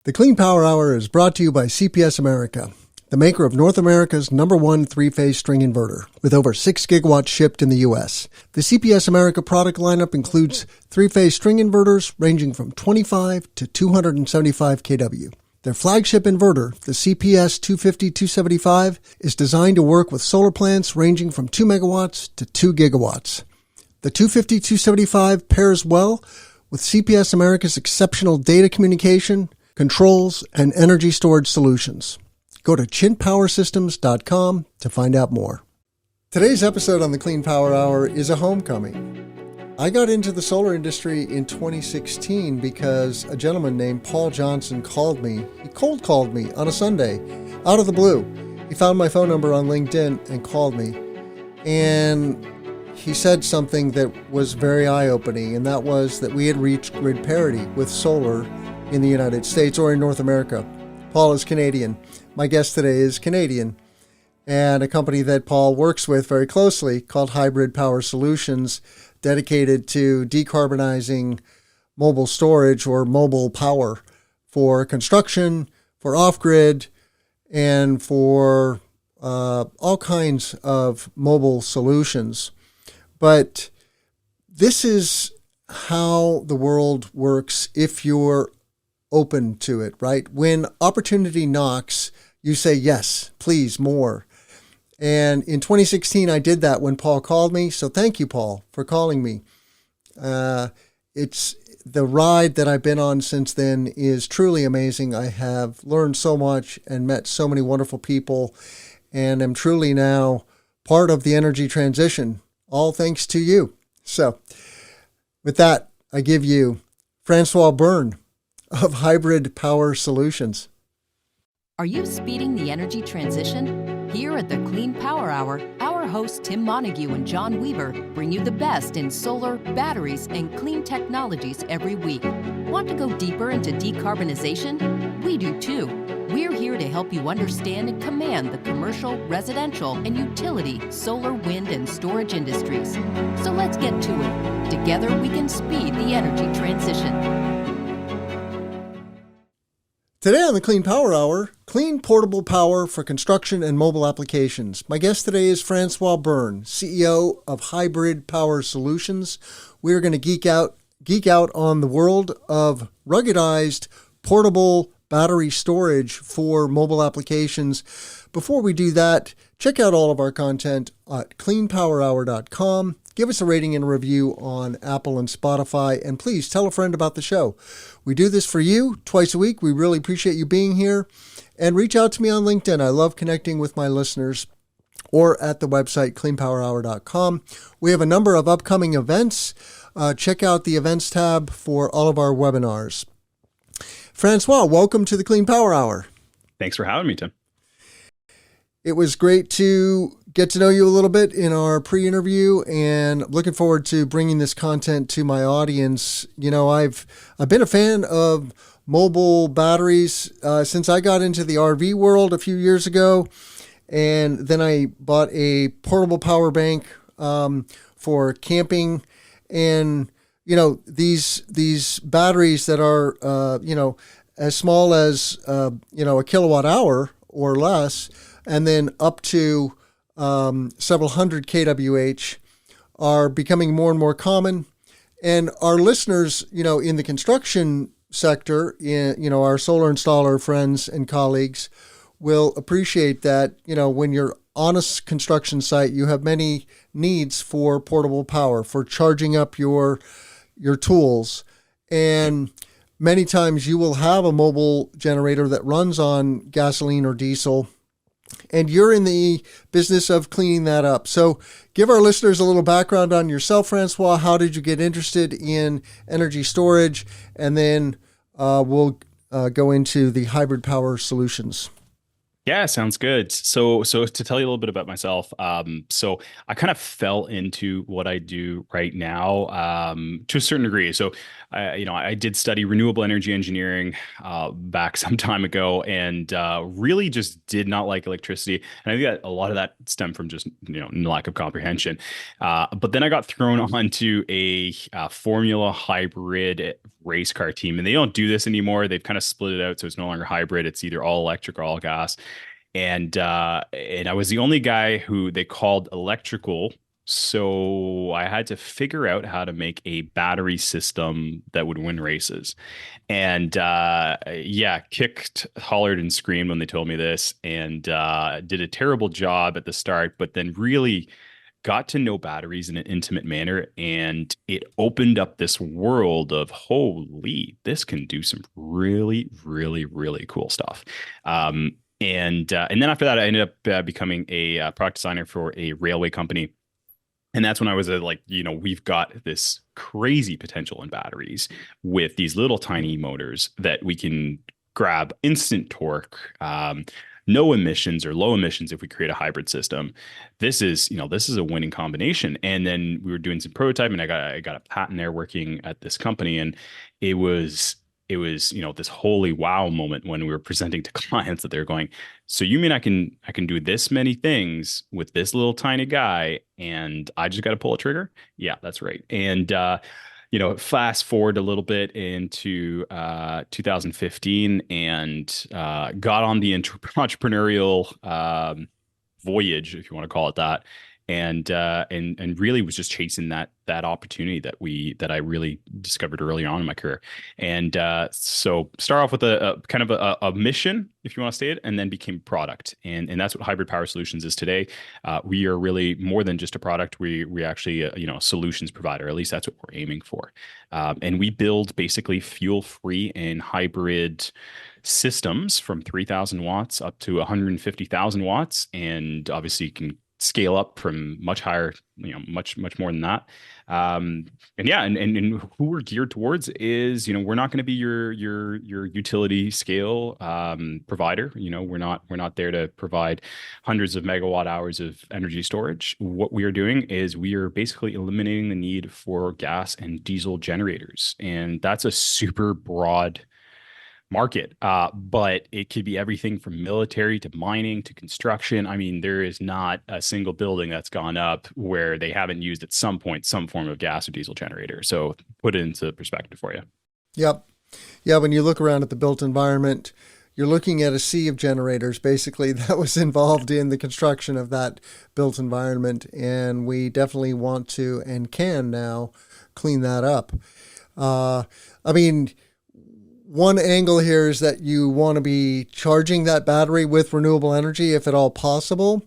The Clean Power Hour is brought to you by CPS America, the maker of North America's #1 three-phase string inverter, with over 6 gigawatts shipped in the U.S. The CPS America product lineup includes three-phase string inverters ranging from 25 to 275 kW. Their flagship inverter, the CPS 250-275, is designed to work with solar plants ranging from 2 megawatts to 2 gigawatts. The 250-275 pairs well with CPS America's exceptional data communication, controls, and energy storage solutions. Go to chintpowersystems.com to find out more. Today's episode on the Clean Power Hour is a homecoming. I got into the solar industry in 2016 because a gentleman named Paul Johnson called me. He cold called me on a Sunday, out of the blue. He found my phone number on LinkedIn and called me. And he said something that was very eye-opening, and that was that we had reached grid parity with solar in the United States or in North America. Paul is Canadian. My guest today is Canadian, and a company that Paul works with very closely called Hybrid Power Solutions, dedicated to decarbonizing mobile storage or mobile power for construction, for off-grid, and for all kinds of mobile solutions. But this is how the world works if you're open to it, right? When opportunity knocks, you say, yes, please, more. And in 2016, I did that when Paul called me. So thank you, Paul, for calling me. It's the ride that I've been on since then is truly amazing. I have learned so much and met so many wonderful people, and am truly now part of the energy transition, all thanks to you. So with that, I give you Francois Byrne of Hybrid Power Solutions. Are you speeding the energy transition? Here at the Clean Power Hour, our hosts Tim Montague and John Weaver bring you the best in solar, batteries, and clean technologies every week. Want to go deeper into decarbonization? We do too. We're here to help you understand and command the commercial, residential, and utility solar, wind, and storage industries. So let's get to it. Together we can speed the energy transition. Today on the Clean Power Hour, clean portable power for construction and mobile applications. My guest today is Francois Byrne, CEO of Hybrid Power Solutions. We are going to geek out on the world of ruggedized portable battery storage for mobile applications. Before we do that, check out all of our content at cleanpowerhour.com. Give us a rating and a review on Apple and Spotify, and please tell a friend about the show. We do this for you twice a week. We really appreciate you being here. And reach out to me on LinkedIn. I love connecting with my listeners, or at the website cleanpowerhour.com. We have a number of upcoming events. Check out the events tab for all of our webinars. Francois, welcome to the Clean Power Hour. Thanks for having me, Tim. It was great to get to know you a little bit in our pre-interview, and looking forward to bringing this content to my audience. You know, I've been a fan of mobile batteries since I got into the RV world a few years ago, and then I bought a portable power bank for camping. And you know, these batteries that are as small as a kilowatt hour or less, and then up to several hundred kWh, are becoming more and more common. And our listeners, in the construction sector, our solar installer friends and colleagues will appreciate that, when you're on a construction site, you have many needs for portable power, for charging up your tools. And many times you will have a mobile generator that runs on gasoline or diesel, and you're in the business of cleaning that up. So give our listeners a little background on yourself, Francois. How did you get interested in energy storage? And then we'll go into the hybrid power solutions. Yeah, sounds good. So to tell you a little bit about myself, so I kind of fell into what I do right now, to a certain degree. So, I did study renewable energy engineering, back some time ago, and really just did not like electricity. And I think that a lot of that stemmed from just, lack of comprehension. But then I got thrown onto a Formula hybrid race car team, and they don't do this anymore. They've kind of split it out, so it's no longer hybrid. It's either all electric or all gas, and I was the only guy who they called electrical. So I had to figure out how to make a battery system that would win races. And yeah, kicked, hollered, and screamed when they told me this, and did a terrible job at the start, but then really got to know batteries in an intimate manner, and it opened up this world of holy, this can do some really, really, really cool stuff. And then after that, I ended up becoming a product designer for a railway company. And that's when I was like, we've got this crazy potential in batteries with these little tiny motors that we can grab instant torque, no emissions or low emissions if we create a hybrid system. This is a winning combination. And then we were doing some prototyping. I got a patent there working at this company, and it was this holy wow moment when we were presenting to clients that they're going, so you mean I can do this many things with this little tiny guy, and I just got to pull a trigger? Yeah, that's right. And fast forward a little bit into 2015, and got on the entrepreneurial voyage, if you want to call it that, and really was just chasing that opportunity that I really discovered early on in my career. And so start off with a kind of a mission, if you want to say it, and then became product. And that's what Hybrid Power Solutions is today. We are really more than just a product. We actually a solutions provider. At least that's what we're aiming for. And we build basically fuel free and hybrid systems from 3,000 watts up to 150,000 watts, and obviously you can scale up from much higher, much more than that. And yeah, and who we're geared towards is, we're not going to be your utility scale provider. We're not there to provide hundreds of megawatt hours of energy storage. What we are doing is we are basically eliminating the need for gas and diesel generators, and that's a super broad market. But it could be everything from military to mining to construction. I mean, there is not a single building that's gone up where they haven't used at some point some form of gas or diesel generator. So put it into perspective for you. Yep. Yeah, when you look around at the built environment, you're looking at a sea of generators basically that was involved in the construction of that built environment. And we definitely want to and can now clean that up. I mean, one angle here is that you want to be charging that battery with renewable energy if at all possible.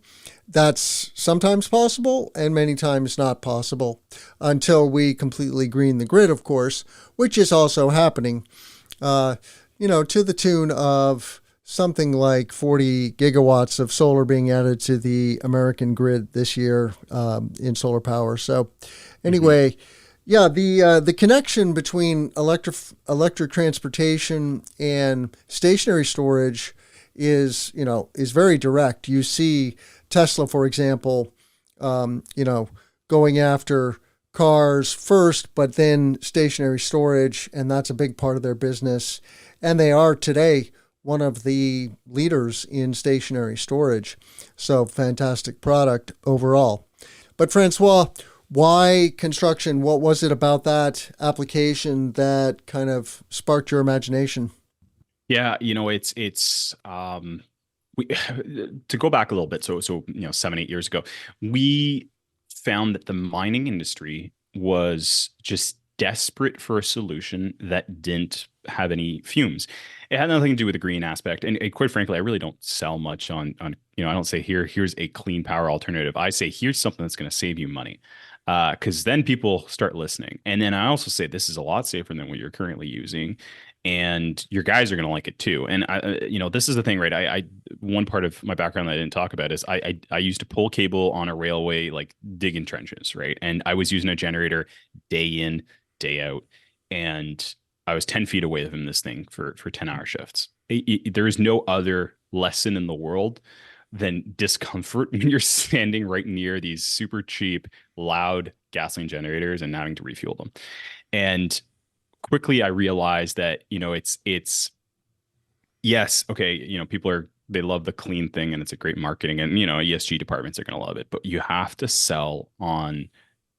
That's sometimes possible and many times not possible until we completely green the grid, of course, which is also happening, to the tune of something like 40 gigawatts of solar being added to the American grid this year in solar power. So anyway, yeah, the connection between electric transportation and stationary storage is very direct. You see Tesla, for example, going after cars first, but then stationary storage, and that's a big part of their business. And they are today one of the leaders in stationary storage. So fantastic product overall. But Francois, why construction? What was it about that application that kind of sparked your imagination? Yeah, it's we to go back a little bit. So 7, 8 years ago, we found that the mining industry was just desperate for a solution that didn't have any fumes. It had nothing to do with the green aspect. And quite frankly, I really don't sell much on I don't say here's a clean power alternative. I say here's something that's going to save you money. Because then people start listening. And then I also say this is a lot safer than what you're currently using, and your guys are going to like it too. And this is the thing, right? I one part of my background that I didn't talk about is I used to pull cable on a railway, like digging trenches, right? And I was using a generator day in, day out, and I was 10 feet away from this thing for 10-hour shifts. There is no other lesson in the world than discomfort when you're standing right near these super cheap, loud gasoline generators and having to refuel them. And quickly I realized that, it's yes, okay, they love the clean thing and it's a great marketing, and ESG departments are going to love it, but you have to sell on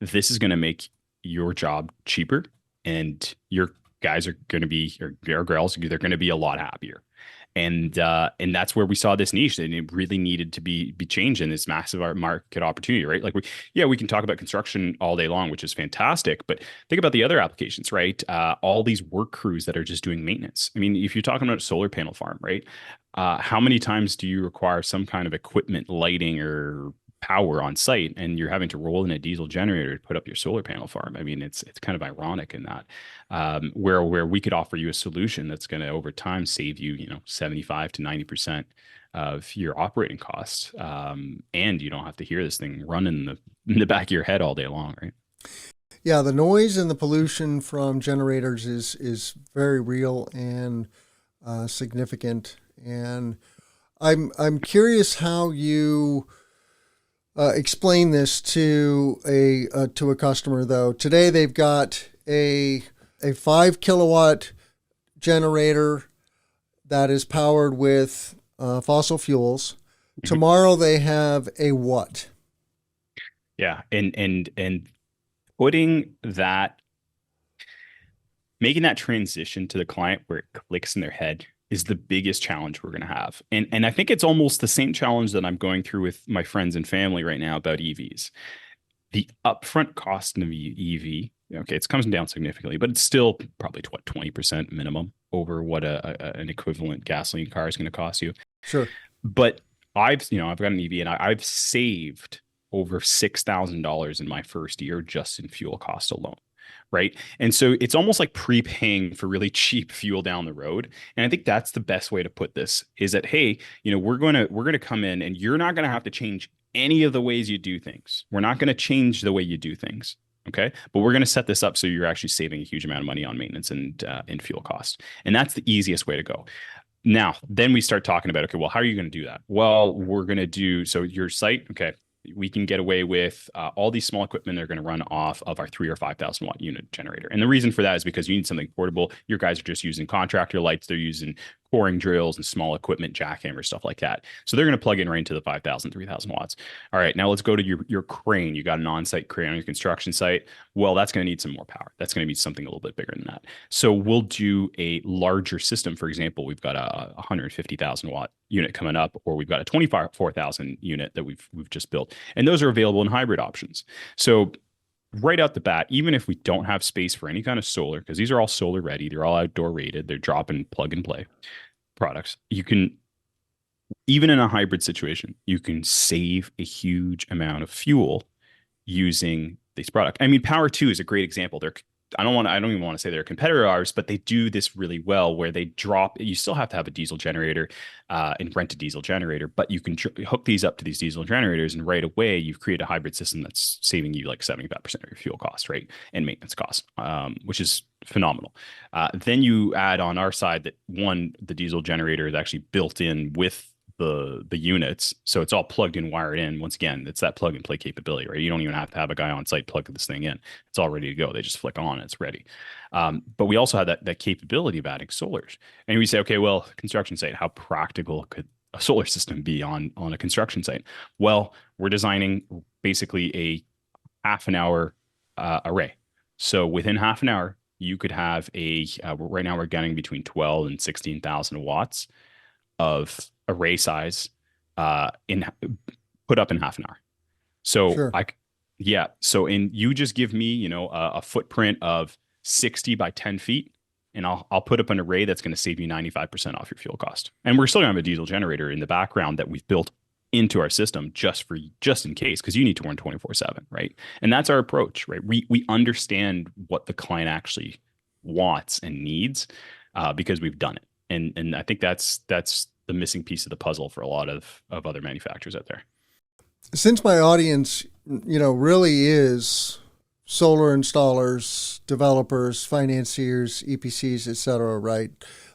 this is going to make your job cheaper, and your guys are going to be, or your girls, they're going to be a lot happier. And that's where we saw this niche, and it really needed to be changed in this massive market opportunity, right? Like we can talk about construction all day long, which is fantastic, but think about the other applications, right? All these work crews that are just doing maintenance. I mean, if you're talking about a solar panel farm, right? How many times do you require some kind of equipment, lighting, or power on site, and you're having to roll in a diesel generator to put up your solar panel farm? I mean, it's kind of ironic in that, where we could offer you a solution that's going to over time save you, 75 to 90% of your operating costs, and you don't have to hear this thing run in the back of your head all day long, right? Yeah, the noise and the pollution from generators is very real and significant, and I'm curious how you explain this to a customer, though. Today they've got a 5 kilowatt generator that is powered with fossil fuels. Tomorrow they have a what? Yeah, and making that transition to the client where it clicks in their head is the biggest challenge we're going to have. And I think it's almost the same challenge that I'm going through with my friends and family right now about EVs. The upfront cost of EV, okay, it's coming down significantly, but it's still probably 20% minimum over what an equivalent gasoline car is going to cost you. Sure. But I've got an EV, and I've saved over $6,000 in my first year just in fuel cost alone. Right. And so it's almost like prepaying for really cheap fuel down the road. And I think that's the best way to put this, is that, hey, we're going to come in, and you're not going to have to change any of the ways you do things. We're not going to change the way you do things. Okay. But we're going to set this up so you're actually saving a huge amount of money on maintenance and fuel costs. And that's the easiest way to go. Now, then we start talking about, okay, well, how are you going to do that? Well, we're going to do, so your site, okay, we can get away with all these small equipment that are going to run off of our 3,000 or 5,000 watt unit generator. And the reason for that is because you need something portable. Your guys are just using contractor lights. They're using coring drills and small equipment, jackhammers, stuff like that. So they're going to plug in right into the 5,000, 3,000 watts. All right, now let's go to your crane. You got an on-site crane on your construction site. Well, that's going to need some more power. That's going to be something a little bit bigger than that. So we'll do a larger system. For example, we've got a 150,000 watt unit coming up, or we've got a 24,000 unit that we've just built. And those are available in hybrid options. So right out the bat, even if we don't have space for any kind of solar, because these are all solar ready, they're all outdoor rated, they're drop and plug and play products, you can, even in a hybrid situation, you can save a huge amount of fuel using these products. I mean, Power 2 is a great example. I don't even want to say they're a competitor of ours, but they do this really well, where they drop, you still have to have a diesel generator and rent a diesel generator, but you can hook these up to these diesel generators, and right away you've created a hybrid system that's saving you like 75% of your fuel costs, right? And maintenance costs, which is phenomenal. Then you add on our side that the diesel generator is actually built in with the units, so it's all plugged in, wired in. Once again, it's that plug and play capability, right? You don't even have to have a guy on site plug this thing in. It's all ready to go. They just flick on, it's ready. But we also have that capability of adding solars. And we say, okay, well, construction site, how practical could a solar system be on a construction site? Well, we're designing basically a half an hour array. So within half an hour, you could have right now we're getting between 12 and 16,000 watts of array size put up in half an hour. So Sure. You just give me, a footprint of 60 by 10 feet, and I'll put up an array that's going to save you 95% off your fuel cost. And we're still going to have a diesel generator in the background that we've built into our system just in case, because you need to run 24/7, right? And that's our approach, right? We understand what the client actually wants and needs because we've done it. And I think that's the missing piece of the puzzle for a lot of other manufacturers out there. Since my audience, really is solar installers, developers, financiers, EPCs, et cetera, right?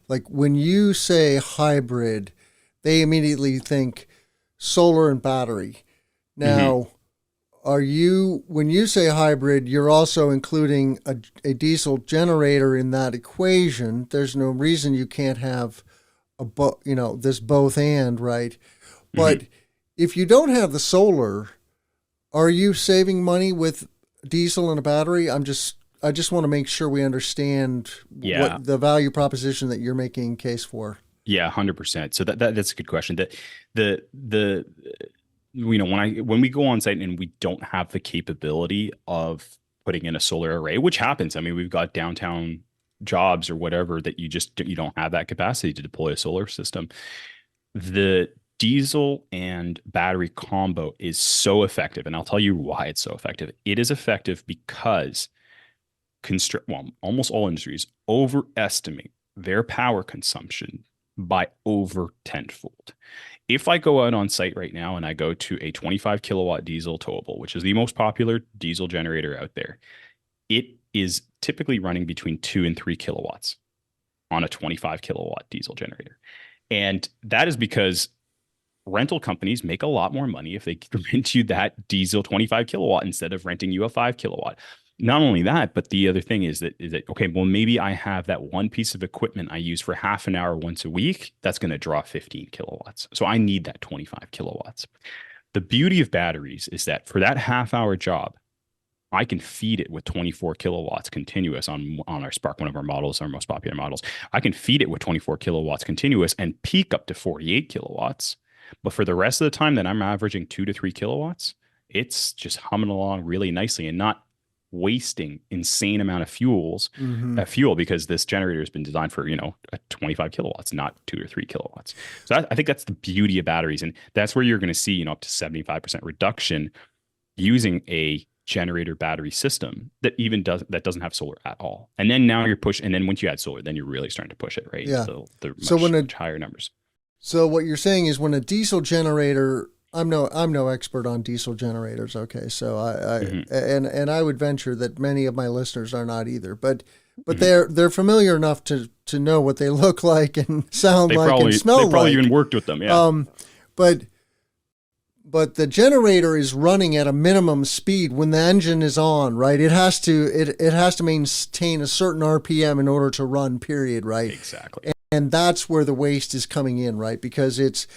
Like when you say hybrid, they immediately think solar and battery. Now, when you say hybrid, you're also including a diesel generator in that equation. There's no reason you can't have this both and, right? But if you don't have the solar, are you saving money with diesel and a battery? I just want to make sure we understand what the value proposition that you're making case for. Yeah, 100%. So that's a good question. The when we go on site and we don't have the capability of putting in a solar array, which happens. I mean, we've got downtown jobs or whatever that you don't have that capacity to deploy a solar system. The diesel and battery combo is so effective, and I'll tell you why it's so effective. It is effective because almost all industries overestimate their power consumption by over tenfold. If I go out on site right now and I go to a 25 kilowatt diesel towable, which is the most popular diesel generator out there, it is typically running between 2 and 3 kilowatts on a 25 kilowatt diesel generator. And that is because rental companies make a lot more money if they rent you that diesel 25 kilowatt instead of renting you a 5 kilowatt. Not only that, but the other thing is that, okay, well, maybe I have that one piece of equipment I use for half an hour once a week. That's going to draw 15 kilowatts. So I need that 25 kilowatts. The beauty of batteries is that for that half hour job, I can feed it with 24 kilowatts continuous on our Spark, one of our models, our most popular models. I can feed it with 24 kilowatts continuous and peak up to 48 kilowatts. But for the rest of the time that I'm averaging 2 to 3 kilowatts, it's just humming along really nicely and not wasting insane amount of fuel because this generator has been designed for, 25 kilowatts, not 2 or 3 kilowatts. So I think that's the beauty of batteries. And that's where you're going to see, up to 75% reduction using a generator battery system that doesn't have solar at all. And then now and then once you add solar, then you're really starting to push it, right? Yeah. So they're much higher numbers. So what you're saying is when a diesel generator, I'm no expert on diesel generators. Okay. So and I would venture that many of my listeners are not either, but they're familiar enough to know what they look like and sound and smell like. They probably even worked with them. Yeah. But the generator is running at a minimum speed when the engine is on, right? It has to maintain a certain RPM in order to run, period, right? Exactly. And that's where the waste is coming in, right? Because it's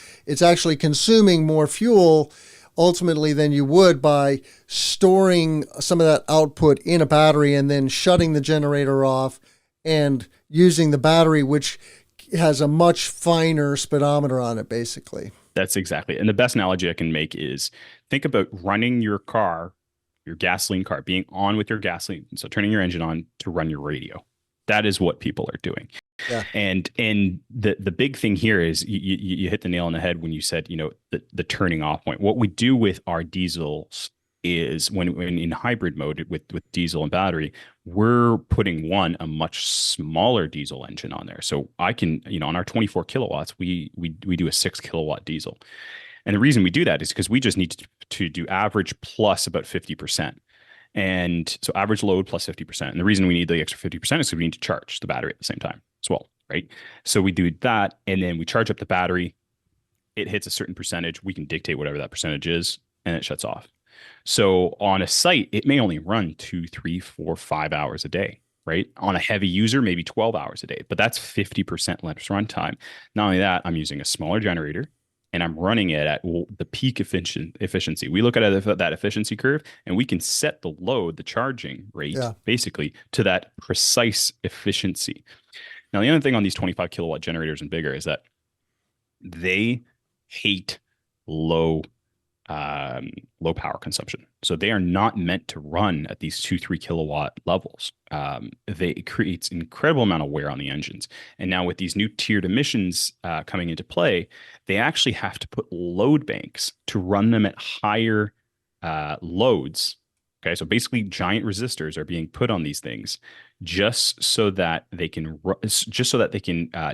actually consuming more fuel ultimately than you would by storing some of that output in a battery and then shutting the generator off and using the battery, which has a much finer speedometer on it, basically. That's exactly. And the best analogy I can make is think about running your car, your gasoline car, being on with your gasoline. So turning your engine on to run your radio. That is what people are doing. Yeah. And the big thing here is you hit the nail on the head when you said, the turning off point. What we do with our diesels is when in hybrid mode with diesel and battery, we're putting a much smaller diesel engine on there. So I can, on our 24 kilowatts, we do a 6 kilowatt diesel. And the reason we do that is because we just need to do average plus about 50%. And so average load plus 50%. And the reason we need the extra 50% is because we need to charge the battery at the same time as well, right? So we do that, and then we charge up the battery. It hits a certain percentage. We can dictate whatever that percentage is, and it shuts off. So on a site, it may only run 2, 3, 4, 5 hours a day, right? On a heavy user, maybe 12 hours a day, but that's 50% less runtime. Not only that, I'm using a smaller generator, and I'm running it at the peak efficiency. We look at that efficiency curve, and we can set the load, the charging rate, basically to that precise efficiency. Now, the other thing on these 25 kilowatt generators and bigger is that they hate low power consumption. So they are not meant to run at these 2-3 kilowatt levels. It creates an incredible amount of wear on the engines. And now with these new tiered emissions coming into play, they actually have to put load banks to run them at higher loads. Okay, so basically giant resistors are being put on these things just so that they can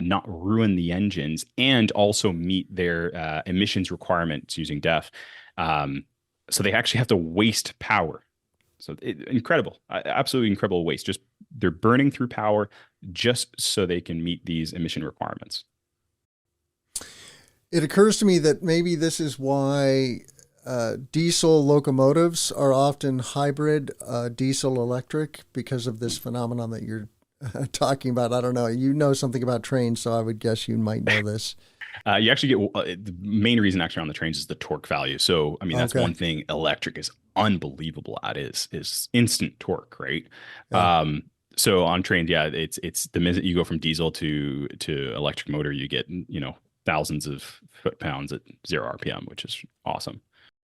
not ruin the engines and also meet their emissions requirements using DEF. So they actually have to waste power So incredible, absolutely incredible waste. Just they're burning through power just so they can meet these emission requirements. It occurs to me that maybe this is why diesel locomotives are often hybrid diesel electric, because of this phenomenon that you're talking about. I don't know. You know something about trains, so I would guess you might know this. You actually get the main reason actually on the trains is the torque value. So, I mean, that's one thing electric is unbelievable at is instant torque, right? Yeah. So on trains, yeah, it's the minute you go from diesel to electric motor, you get, thousands of foot-pounds at 0 RPM, which is awesome.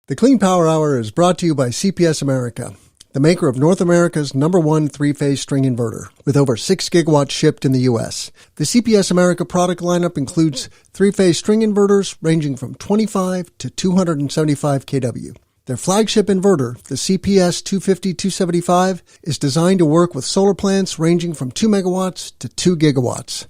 The Clean Power Hour is brought to you by CPS America, the maker of North America's #1 three-phase string inverter, with over 6 gigawatts shipped in the U.S. The CPS America product lineup includes three-phase string inverters ranging from 25 to 275 kW. Their flagship inverter, the CPS 250-275, is designed to work with solar plants ranging from 2 megawatts to 2 gigawatts.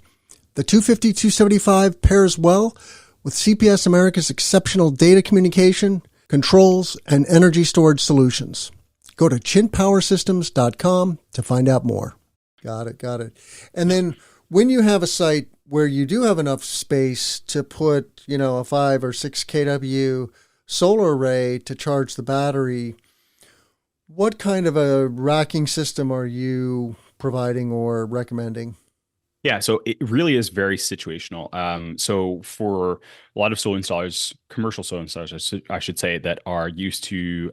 The 250-275 pairs well with CPS America's exceptional data communication, controls, and energy storage solutions. Go to chintpowersystems.com to find out more. Got it. And then when you have a site where you do have enough space to put, a 5 or 6 kW solar array to charge the battery, what kind of a racking system are you providing or recommending? Yeah, so it really is very situational. So for a lot of solar installers, commercial solar installers, I should say, that are used to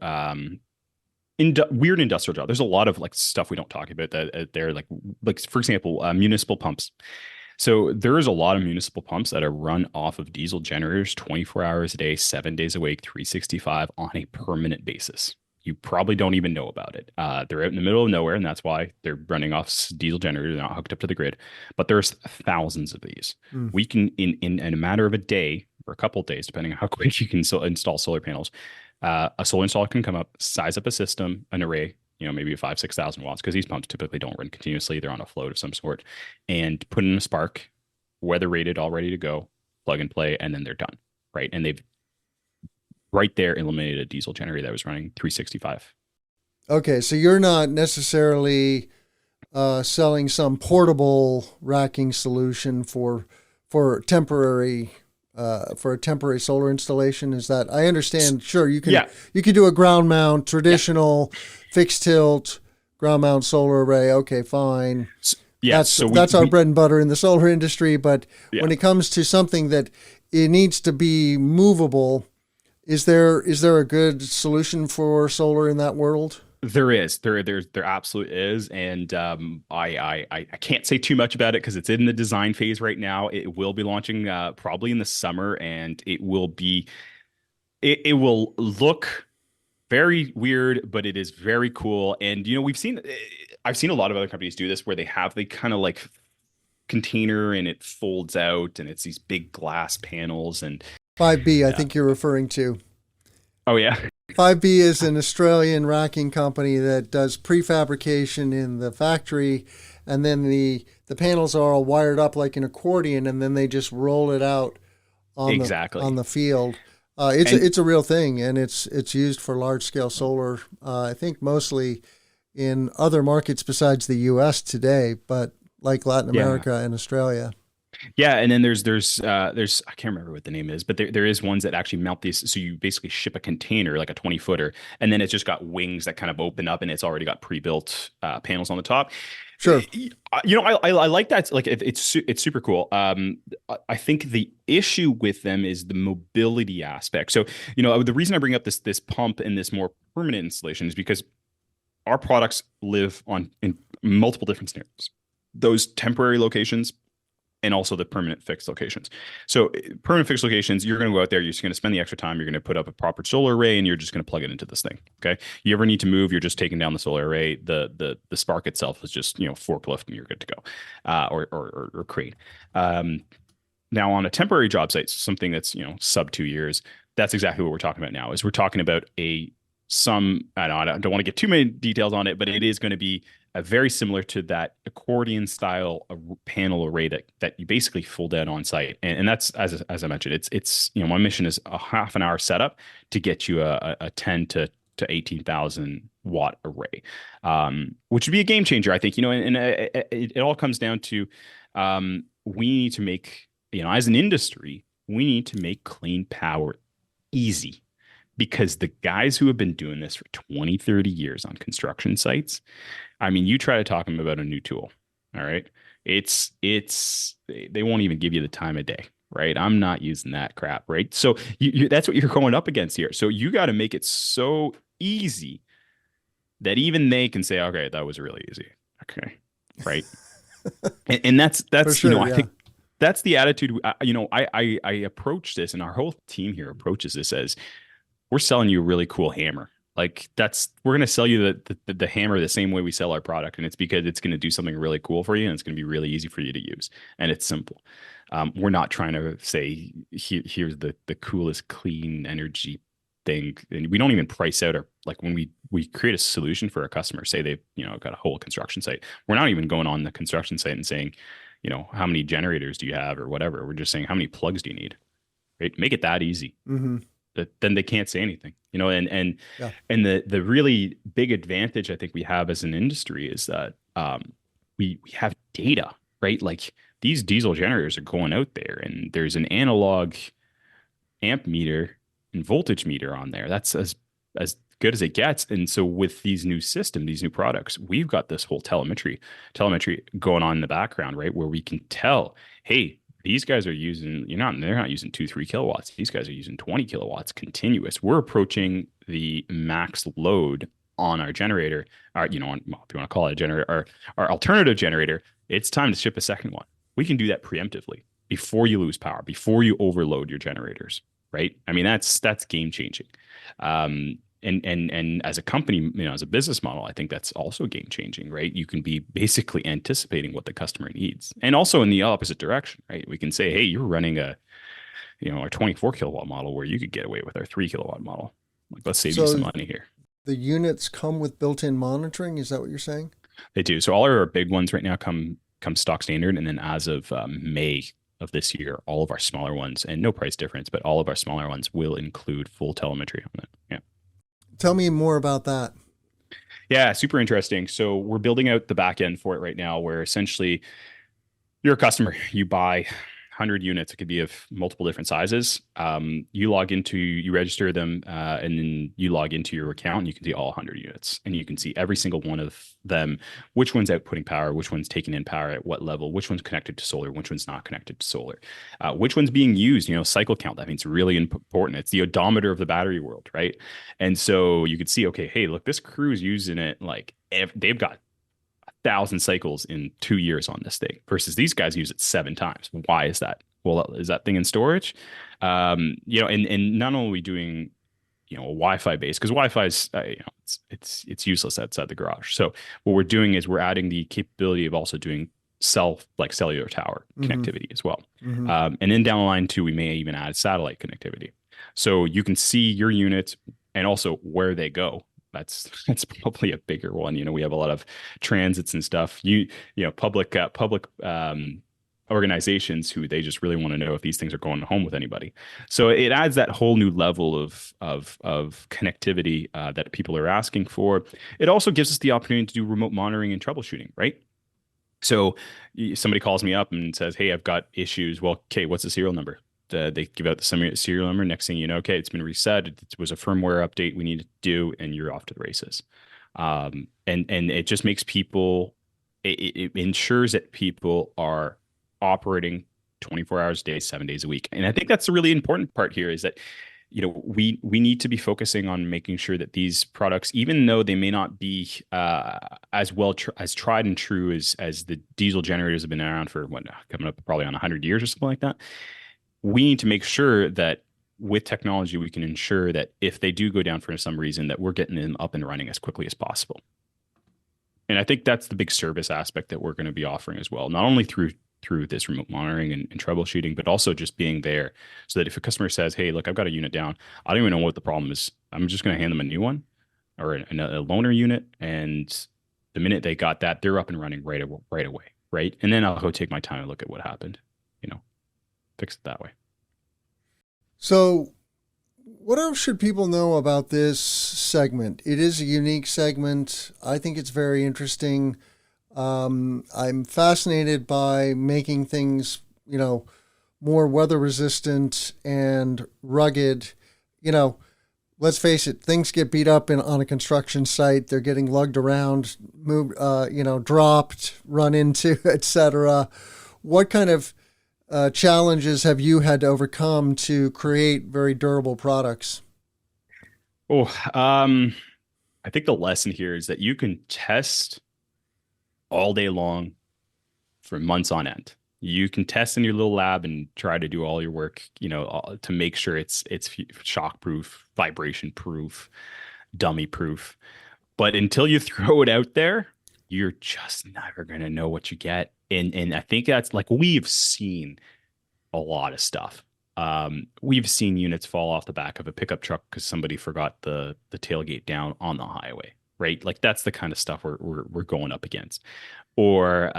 weird industrial jobs. There's a lot of like stuff we don't talk about that they're like for example, municipal pumps. So there is a lot of municipal pumps that are run off of diesel generators 24 hours a day, 7 days a week, 365 on a permanent basis. You probably don't even know about it. They're out in the middle of nowhere, and that's why they're running off diesel generators. They're not hooked up to the grid. But there's thousands of these. We can, in a matter of a day or a couple of days, depending on how quick you can install solar panels, a solar installer can come up, size up a system, an array, maybe 5,000-6,000 watts, because these pumps typically don't run continuously. They're on a float of some sort, and put in a spark, weather rated, all ready to go, plug and play, and then they're done, right? And they've right there eliminated a diesel generator that was running 365. Okay, so you're not necessarily selling some portable racking solution for temporary for a temporary solar installation. Is that, I understand? Sure, you can do a ground mount, traditional fixed tilt ground mount solar array. Okay, fine. That's our bread and butter in the solar industry. But when it comes to something that it needs to be movable, is there a good solution for solar in that world? There is. There absolutely is. And I can't say too much about it because it's in the design phase right now. It will be launching probably in the summer, and it will look very weird, but it is very cool. And I've seen a lot of other companies do this where they kind of like container and it folds out and it's these big glass panels. And 5B, I think you're referring to. Oh, yeah. 5B is an Australian racking company that does prefabrication in the factory, and then the panels are all wired up like an accordion, and then they just roll it out on the field. It's a real thing, and it's used for large scale solar. I think mostly in other markets besides the U.S. today, but like Latin America and Australia. Yeah, and then there's I can't remember what the name is, but there is ones that actually mount these. So you basically ship a container, like a 20-footer, and then it's just got wings that kind of open up, and it's already got pre-built panels on the top. Sure. I like that. Like it's super cool. I think the issue with them is the mobility aspect. So the reason I bring up this pump and this more permanent installation is because our products live in multiple different scenarios. Those temporary locations, and also the permanent fixed locations. So permanent fixed locations, you're going to go out there, you're just going to spend the extra time, you're going to put up a proper solar array, and you're just going to plug it into this thing. Okay. You ever need to move, you're just taking down the solar array. The spark itself is just, forklift, and you're good to go. Or crane. Now on a temporary job site, something that's, sub 2 years, that's exactly what we're talking about now. Is we're talking about I don't want to get too many details on it, but it is going to be very similar to that accordion style panel array that you basically fold down on site. And that's, as I mentioned, it's my mission is a half an hour setup to get you a 10 to to 18,000 watt array, which would be a game changer, I think. And it all comes down to we need to make, as an industry, we need to make clean power easy, because the guys who have been doing this for 20, 30 years on construction sites, I mean, you try to talk them about a new tool, all right? They won't even give you the time of day, right? I'm not using that crap, right? So that's what you're going up against here. So you got to make it so easy that even they can say, okay, that was really easy. Okay, right? and that's sure, I think that's the attitude. I approach this, and our whole team here approaches this as, we're selling you a really cool hammer. Like, we're going to sell you the hammer the same way we sell our product. And it's because it's going to do something really cool for you, and it's going to be really easy for you to use. And it's simple. We're not trying to say, here's the coolest clean energy thing. And we don't even price out like when we create a solution for a customer, say they've, got a whole construction site. We're not even going on the construction site and saying, how many generators do you have or whatever. We're just saying, how many plugs do you need? Right? Make it that easy. Mm-hmm. Then they can't say anything, and the really big advantage I think we have as an industry is that we have data, right? Like, these diesel generators are going out there, and there's an analog amp meter and voltage meter on there. That's as good as it gets. And so with these new systems, these new products, we've got this whole telemetry going on in the background, right? Where we can tell, hey, these guys are using, they're not using 2-3 kilowatts. These guys are using 20 kilowatts continuous. We're approaching the max load on our generator, if you want to call it a generator, our alternative generator. It's time to ship a second one. We can do that preemptively before you lose power, before you overload your generators, right? I mean, that's game changing. And as a company, as a business model, I think that's also game changing, right? You can be basically anticipating what the customer needs, and also in the opposite direction, right? We can say, hey, you're running a 24 kilowatt model where you could get away with our 3 kilowatt model. Like, let's save you some money here. The units come with built-in monitoring. Is that what you're saying? They do. So all our big ones right now come stock standard, and then as of May of this year, all of our smaller ones, and no price difference, but all of our smaller ones will include full telemetry on it. Yeah. Tell me more about that. Yeah, super interesting. So we're building out the back end for it right now, where essentially you're a customer, you buy 100 units. It could be of multiple different sizes. You register them, and then you log into your account, and you can see all 100 units, and you can see every single one of them, which one's outputting power, which one's taking in power at what level, which one's connected to solar, which one's not connected to solar, which one's being used, cycle count. That means really important. It's the odometer of the battery world, right? And so you could see, okay, hey, look, this crew's using it, like they've got 1,000 cycles in 2 years on this thing, versus these guys use it 7 times. Why is that? Well, is that thing in storage? And not only are we doing, a Wi-Fi base, because Wi-Fi is, it's useless outside the garage. So what we're doing is we're adding the capability of also doing cellular tower connectivity as well. And then down the line too, we may even add satellite connectivity. So you can see your units and also where they go. That's probably a bigger one. We have a lot of transits and stuff. Public organizations who they just really want to know if these things are going home with anybody. So it adds that whole new level of connectivity that people are asking for. It also gives us the opportunity to do remote monitoring and troubleshooting, right? So somebody calls me up and says, "Hey, I've got issues." Well, okay, what's the serial number? They give out the serial number. Next thing you know, okay, it's been reset. It was a firmware update we need to do, and you're off to the races. And it just makes people, it ensures that people are operating 24 hours a day, 7 days a week. And I think that's the really important part here, is that, we need to be focusing on making sure that these products, even though they may not be as well as tried and true as the diesel generators have been around for coming up probably on 100 years or something like that, we need to make sure that with technology, we can ensure that if they do go down for some reason, that we're getting them up and running as quickly as possible. And I think that's the big service aspect that we're going to be offering as well, not only through this remote monitoring and troubleshooting, but also just being there so that if a customer says, "Hey, look, I've got a unit down. I don't even know what the problem is. I'm just going to hand them a new one or a loaner unit." And the minute they got that, they're up and running right away. Right. And then I'll go take my time and look at what happened, fix it that way. So What else should people know about this segment? It is a unique segment. I think it's very interesting. I'm fascinated by making things, more weather resistant and rugged. You know, let's face it, things get beat up on a construction site. They're getting lugged around, moved, dropped, run into, etc. What kind of challenges have you had to overcome to create very durable products? Oh, I think the lesson here is that you can test all day long for months on end. You can test in your little lab and try to do all your work, to make sure it's shock proof, vibration proof, dummy proof. But until you throw it out there, you're just never going to know what you get. And I think that's like we've seen a lot of stuff. We've seen units fall off the back of a pickup truck because somebody forgot the tailgate down on the highway, right? Like that's the kind of stuff we're going up against. Or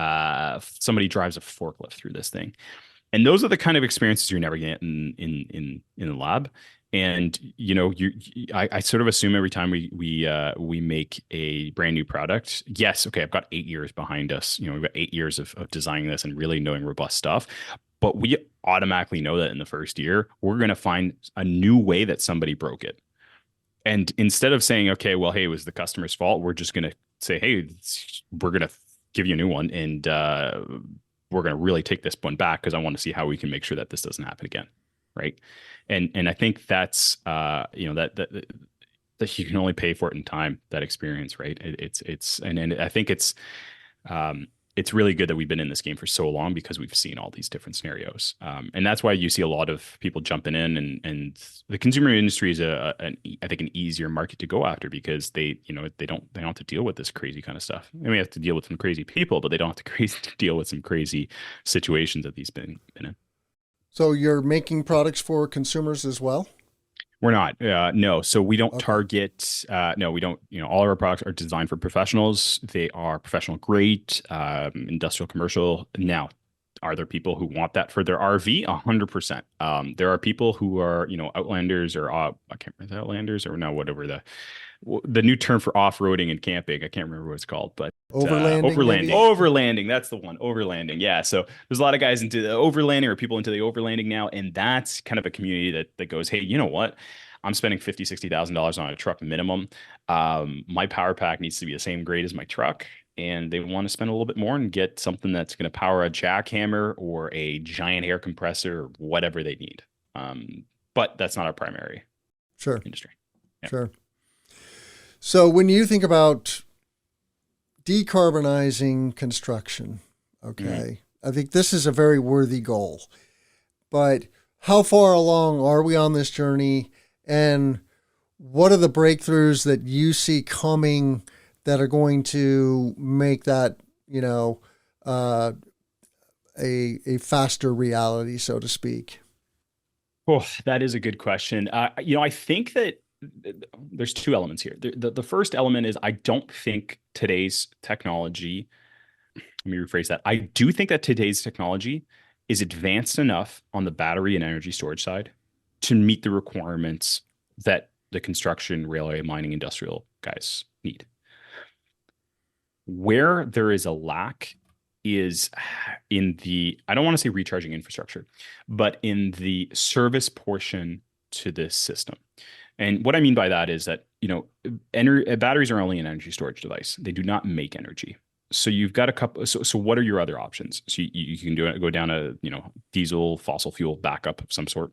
somebody drives a forklift through this thing, and those are the kind of experiences you're never getting in the lab. And I sort of assume every time we make a brand new product, yes, okay, I've got 8 years behind us. We've got 8 years of designing this and really knowing robust stuff. But we automatically know that in the first year, we're going to find a new way that somebody broke it. And instead of saying, okay, well, hey, it was the customer's fault, we're just going to say, hey, we're going to give you a new one, and we're going to really take this one back because I want to see how we can make sure that this doesn't happen again, right? And I think that's that you can only pay for it in time, that experience, right? And I think it's really good that we've been in this game for so long because we've seen all these different scenarios. And that's why you see a lot of people jumping in, and the consumer industry is I think an easier market to go after because they don't have to deal with this crazy kind of stuff. They may have to deal with some crazy people, but they don't have to deal with some crazy situations that these been in. So you're making products for consumers as well? We're not. No. So we don't target. No, we don't. All of our products are designed for professionals. They are professional grade, industrial, commercial. Now, are there people who want that for their RV? 100%. There are people who are, outlanders or I can't remember the outlanders or no, whatever the new term for off-roading and camping. I can't remember what it's called, but overlanding. That's the one. Overlanding. Yeah. So there's a lot of guys into the overlanding or people into the overlanding now. And that's kind of a community that goes, hey, you know what? I'm spending $50,000-$60,000 on a truck minimum. My power pack needs to be the same grade as my truck. And they want to spend a little bit more and get something that's going to power a jackhammer or a giant air compressor or whatever they need. But that's not our primary industry. Yeah. Sure. So when you think about decarbonizing construction, okay, I think this is a very worthy goal. But how far along are we on this journey? And what are the breakthroughs that you see coming that are going to make that, a faster reality, so to speak? Oh, that is a good question. I think that there's two elements here. The first element is I don't think today's technology, let me rephrase that. I do think that today's technology is advanced enough on the battery and energy storage side to meet the requirements that the construction, railway, mining, industrial guys need. Where there is a lack is in I don't want to say recharging infrastructure, but in the service portion to this system. And what I mean by that is that, batteries are only an energy storage device. They do not make energy. So you've got a couple. So what are your other options? So you can go down a, diesel, fossil fuel backup of some sort.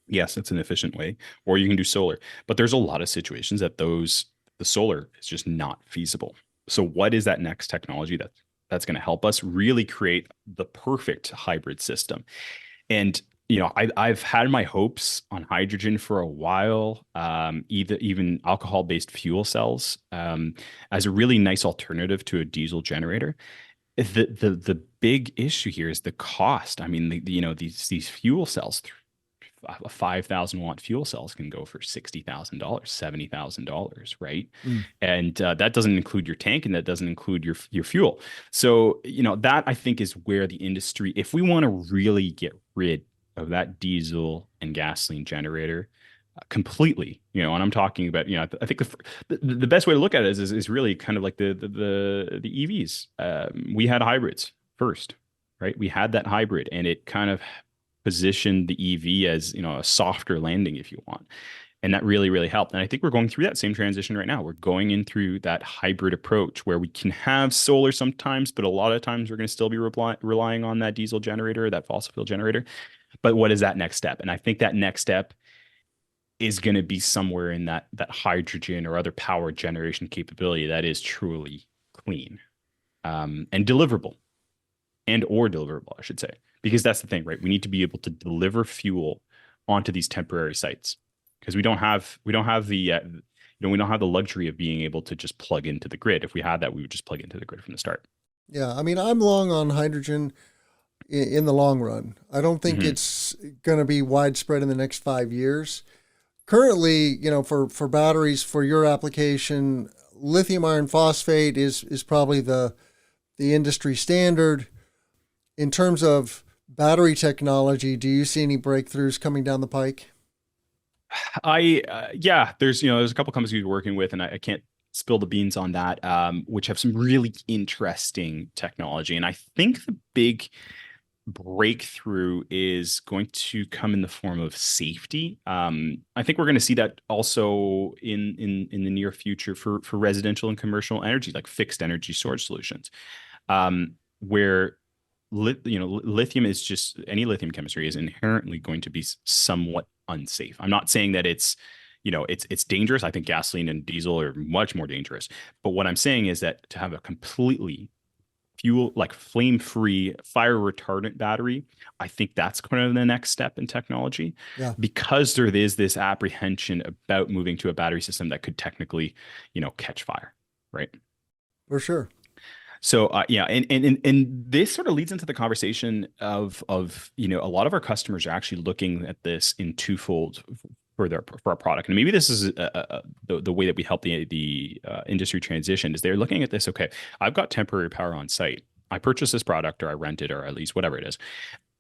Yes, it's an efficient way. Or you can do solar. But there's a lot of situations that the solar is just not feasible. So what is that next technology that's going to help us really create the perfect hybrid system? And I've had my hopes on hydrogen for a while, even alcohol-based fuel cells, as a really nice alternative to a diesel generator. The big issue here is the cost. I mean, these fuel cells, a 5,000 watt fuel cells can go for $60,000, $70,000, right? And that doesn't include your tank, and that doesn't include your fuel. So that I think is where the industry, if we want to really get rid of that diesel and gasoline generator, completely, and I'm talking about, I think the best way to look at it is really kind of like the EVs. We had hybrids first, right? We had that hybrid, and it kind of positioned the EV as, a softer landing, if you want. And that really, really helped. And I think we're going through that same transition right now. We're going in through that hybrid approach where we can have solar sometimes, but a lot of times we're going to still be relying on that diesel generator, that fossil fuel generator. But what is that next step? And I think that next step is going to be somewhere in that hydrogen or other power generation capability that is truly clean, and deliverable, I should say, because that's the thing, right? We need to be able to deliver fuel onto these temporary sites, because we don't have the luxury of being able to just plug into the grid. If we had that, we would just plug into the grid from the start. Yeah, I mean, I'm long on hydrogen in the long run. I don't think it's going to be widespread in the next 5 years. Currently, for batteries, for your application, lithium iron phosphate is probably the industry standard. In terms of battery technology, do you see any breakthroughs coming down the pike? There's a couple companies we're working with, and I can't spill the beans on that, which have some really interesting technology. And I think the big breakthrough is going to come in the form of safety. I think we're going to see that also in the near future for residential and commercial energy, like fixed energy storage solutions, where lithium is just, any lithium chemistry is inherently going to be somewhat unsafe. I'm not saying that it's dangerous. I think gasoline and diesel are much more dangerous. But what I'm saying is that to have a completely flame-free, fire retardant battery, I think that's kind of the next step in technology. Yeah. Because there is this apprehension about moving to a battery system that could technically, catch fire, right? For sure. So and this sort of leads into the conversation of a lot of our customers are actually looking at this in twofold for our product, and maybe this is the way that we help the industry transition is they're looking at this. Okay, I've got temporary power on site. I purchase this product, or I rent it, or at least whatever it is.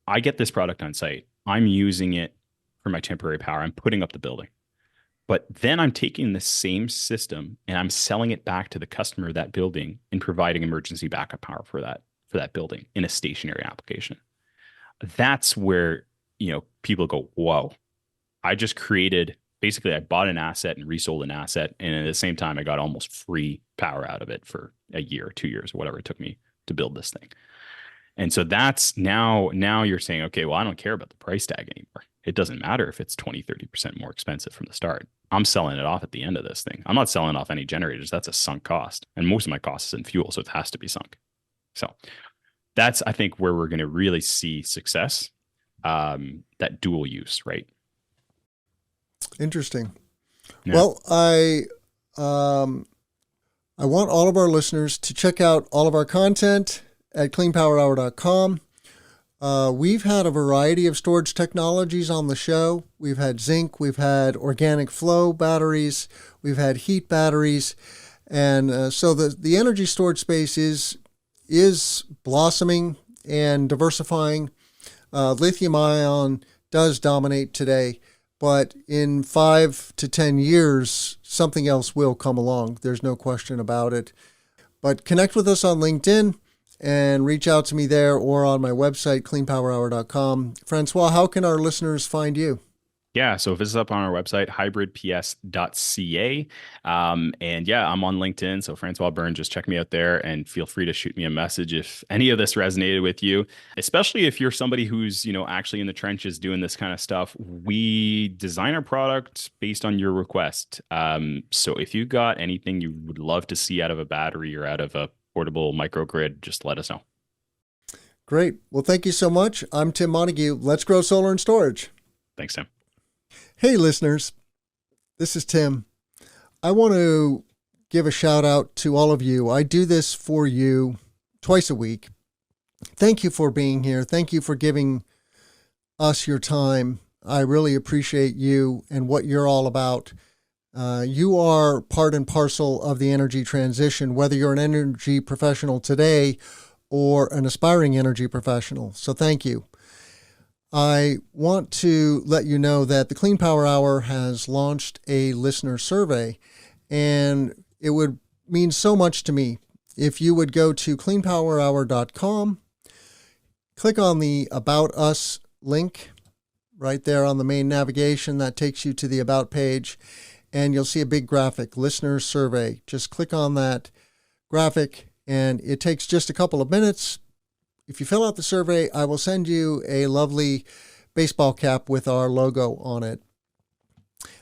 I get this product on site. I'm using it for my temporary power. I'm putting up the building. But then I'm taking the same system and I'm selling it back to the customer of that building and providing emergency backup power for that building in a stationary application. That's where, people go, whoa, I just basically I bought an asset and resold an asset. And at the same time, I got almost free power out of it for a year, 2 years, or whatever it took me to build this thing. And so that's now you're saying, okay, well, I don't care about the price tag anymore. It doesn't matter if it's 20, 30% more expensive from the start. I'm selling it off at the end of this thing. I'm not selling off any generators. That's a sunk cost. And most of my cost is in fuel, so it has to be sunk. So that's, I think, where we're going to really see success, that dual use, right? Interesting. Yeah. Well, I want all of our listeners to check out all of our content at cleanpowerhour.com. We've had a variety of storage technologies on the show. We've had zinc, we've had organic flow batteries, we've had heat batteries. And so the energy storage space is blossoming and diversifying. Lithium ion does dominate today, but in 5 to 10 years, something else will come along. There's no question about it. But connect with us on LinkedIn and reach out to me there or on my website, cleanpowerhour.com. Francois, how can our listeners find you? Yeah, so visit up on our website, hybridps.ca. And yeah, I'm on LinkedIn. So Francois Byrne, just check me out there and feel free to shoot me a message if any of this resonated with you, especially if you're somebody who's, actually in the trenches doing this kind of stuff. We design our product based on your request. So if you got anything you would love to see out of a battery or out of a portable microgrid, just let us know. Great. Well, thank you so much. I'm Tim Montague. Let's grow solar and storage. Thanks, Tim. Hey, listeners. This is Tim. I want to give a shout out to all of you. I do this for you twice a week. Thank you for being here. Thank you for giving us your time. I really appreciate you and what you're all about. You are part and parcel of the energy transition, whether you're an energy professional today or an aspiring energy professional. So thank you. I want to let you know that the Clean Power Hour has launched a listener survey, and it would mean so much to me if you would go to cleanpowerhour.com, click on the About Us link right there on the main navigation. That takes you to the About page, and you'll see a big graphic, Listener Survey. Just click on that graphic, and it takes just a couple of minutes. If you fill out the survey, I will send you a lovely baseball cap with our logo on it.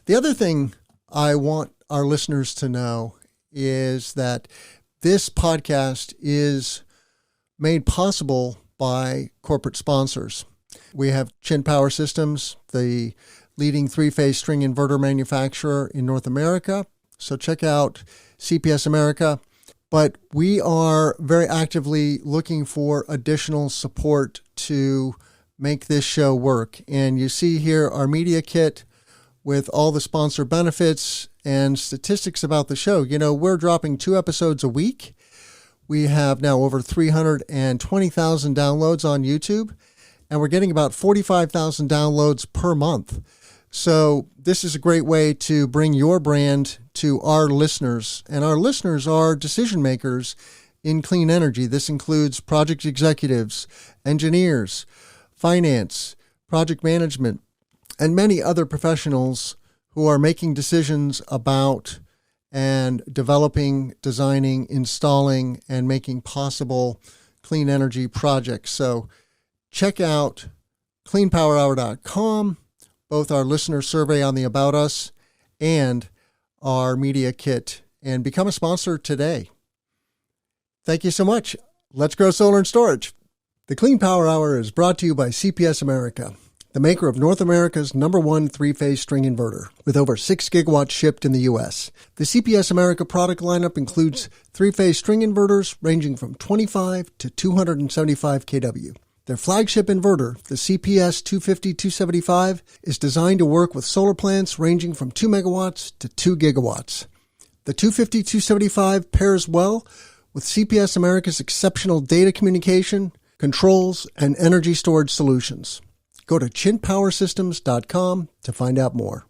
The other thing I want our listeners to know is that this podcast is made possible by corporate sponsors. We have Chin Power Systems, the leading three-phase string inverter manufacturer in North America. So check out CPS America. But we are very actively looking for additional support to make this show work. And you see here our media kit with all the sponsor benefits and statistics about the show. You know, we're dropping 2 episodes a week. We have now over 320,000 downloads on YouTube, and we're getting about 45,000 downloads per month. So this is a great way to bring your brand to our listeners, and our listeners are decision makers in clean energy. This includes project executives, engineers, finance, project management, and many other professionals who are making decisions about and developing, designing, installing, and making possible clean energy projects. So check out cleanpowerhour.com, both our listener survey on the About Us and our media kit, and become a sponsor today. Thank you so much. Let's grow solar and storage. The Clean Power Hour is brought to you by CPS America, the maker of North America's #1 three-phase string inverter, with over 6 gigawatts shipped in the U.S. The CPS America product lineup includes three-phase string inverters ranging from 25 to 275 kW. Their flagship inverter, the CPS 250-275, is designed to work with solar plants ranging from 2 megawatts to 2 gigawatts. The 250-275 pairs well with CPS America's exceptional data communication, controls, and energy storage solutions. Go to chinpowersystems.com to find out more.